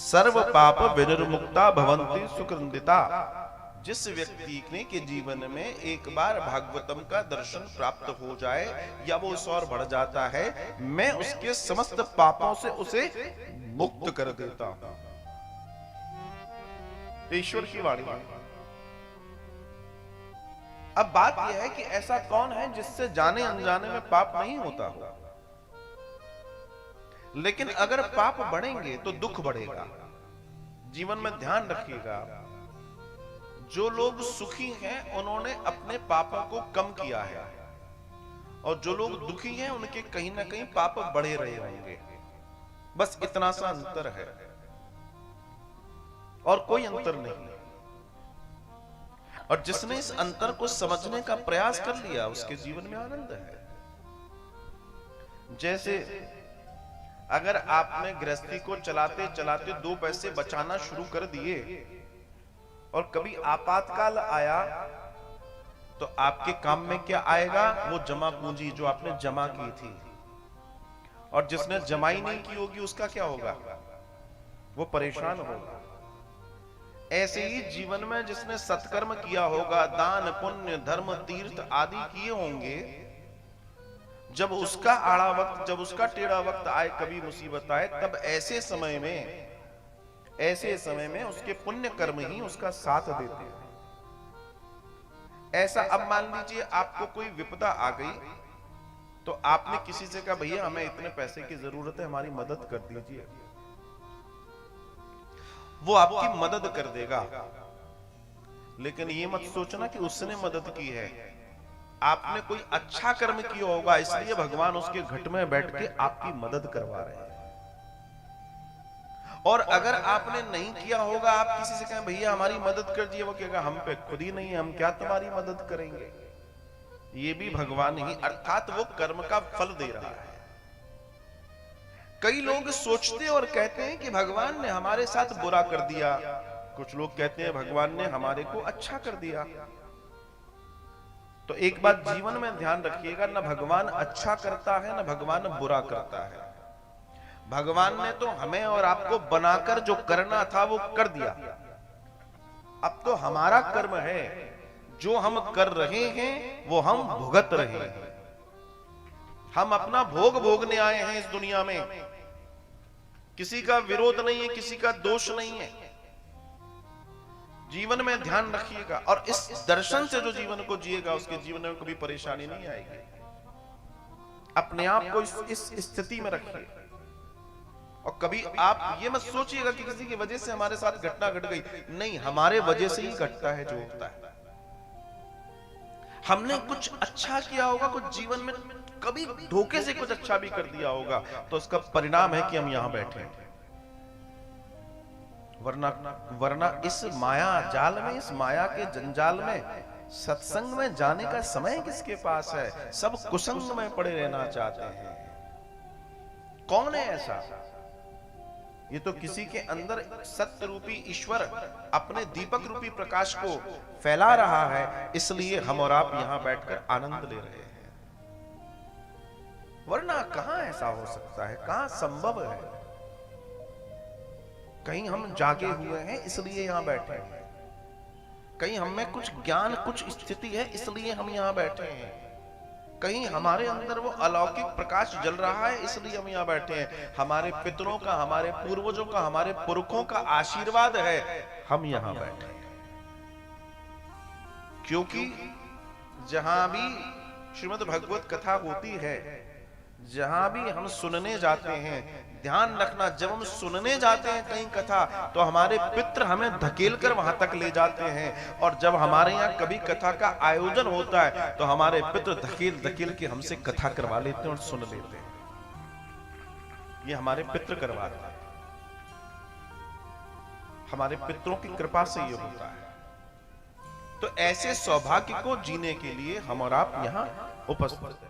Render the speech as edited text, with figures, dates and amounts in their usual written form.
सर्व पाप विनिर्मुक्ता भवन्ति सुकृन्दिता। जिस व्यक्ति ने के जीवन में एक बार भागवतम का दर्शन प्राप्त हो जाए या वो उस और बढ़ जाता है, मैं उसके समस्त पापों से उसे मुक्त कर देता हूं। ईश्वर की वाणी। अब बात यह है कि ऐसा कौन है जिससे जाने अनजाने में पाप नहीं होता हो, लेकिन अगर पाप बढ़ेंगे तो दुख बढ़ेगा। जीवन में ध्यान रखिएगा, जो लोग सुखी हैं उन्होंने अपने पापों को कम किया है, और जो लोग दुखी हैं उनके कहीं ना कहीं पाप बढ़े रहे होंगे। बस इतना सा अंतर है और कोई अंतर नहीं। और जिसने इस अंतर को समझने का प्रयास कर लिया उसके जीवन में आनंद है। जैसे अगर आपने गृहस्थी को चलाते चलाते 2 पैसे बचाना शुरू कर दिए और कभी आपातकाल आया तो आपके काम में क्या आएगा? वो जमा पूंजी जो आपने जमा की थी। और जिसने जमाई नहीं की होगी उसका क्या होगा? वो परेशान होगा। ऐसे ही जीवन में जिसने सत्कर्म किया होगा, दान पुण्य धर्म तीर्थ आदि किए होंगे, जब उसका आड़ा वक्त, जब उसका टेढ़ा वक्त आए, कभी मुसीबत आए, तब ऐसे समय में उसके पुण्य कर्म ही उसका साथ देते हैं। ऐसा अब मान लीजिए आपको कोई विपदा आ गई तो आपने किसी से कहा भैया हमें इतने पैसे की जरूरत है, हमारी मदद कर दीजिए। वो आपकी मदद कर देगा, लेकिन ये मत सोचना कि उसने मदद की है। आपने कोई अच्छा कर्म किया होगा, इसलिए भगवान उसके घट में बैठ के आपकी मदद करवा रहे हैं। और अगर आपने नहीं किया होगा, आप किसी से कहें भैया हमारी मदद कर दिए, वो कहेगा हम पे खुद ही नहीं है, हम क्या तुम्हारी मदद करेंगे। ये भी भगवान ही, अर्थात वो कर्म का फल दे रहा है। कई लोग सोचते और कहते हैं कि भगवान ने हमारे साथ बुरा कर दिया, कुछ लोग कहते हैं भगवान ने हमारे को अच्छा कर दिया। तो एक बात जीवन में ध्यान रखिएगा, न भगवान अच्छा करता है न भगवान बुरा करता है। भगवान ने तो हमें और आपको बनाकर जो करना था वो कर दिया। अब तो हमारा कर्म है, जो हम कर रहे हैं वो हम भुगत रहे हैं। हम अपना भोग भोगने आए हैं इस दुनिया में। किसी का विरोध नहीं है, किसी का दोष नहीं है। जीवन में ध्यान रखिएगा, और इस दर्शन से जो जीवन को जिएगा उसके जीवन में कभी परेशानी नहीं आएगी। अपने आप को इस स्थिति में रखिए। और कभी आप ये मत सोचिएगा कि किसी की वजह से हमारे साथ घटना घट गई। नहीं, हमारे वजह से ही घटता है जो होता है। हमने कुछ अच्छा किया होगा, कुछ जीवन में कभी धोखे से कुछ अच्छा भी कर दिया होगा, तो उसका परिणाम है कि हम यहां बैठे हैं। वरना इस माया जाल में, इस माया के जंजाल में सत्संग में जाने का समय किसके पास है? सब कुसंग में पड़े रहना चाहते हैं। कौन है ऐसा? ये तो किसी के अंदर सत्य रूपी ईश्वर अपने दीपक रूपी प्रकाश को फैला रहा है, इसलिए हम और आप यहां बैठकर आनंद ले रहे हैं। वरना कहां ऐसा हो सकता है? कहां संभव है? कहीं हम जागे हुए हैं इसलिए यहां बैठे हैं, कहीं हम में कुछ ज्ञान, कुछ स्थिति है इसलिए हम यहां बैठे हैं, कहीं हमारे अंदर वो अलौकिक प्रकाश जल रहा है इसलिए हम यहां बैठे हैं। हमारे पितरों का, हमारे पूर्वजों का, हमारे पुरखों का आशीर्वाद है, हम यहां बैठे हैं। क्योंकि जहां भी श्रीमद् भगवत कथा होती है, जहां भी हम सुनने जाते हैं, ध्यान रखना, जब हम सुनने जाते हैं कहीं कथा, तो हमारे पितृ हमें धकेल कर वहां तक ले जाते हैं। और जब हमारे यहाँ कभी कथा का आयोजन होता है तो हमारे पितृ धकेल धकेल के हमसे कथा करवा लेते हैं और सुन लेते हैं। ये हमारे पितृ करवाते हैं, हमारे पितरों की कृपा से ये होता है। तो ऐसे सौभाग्य को जीने के लिए हम और आप यहाँ उपस्थित हैं।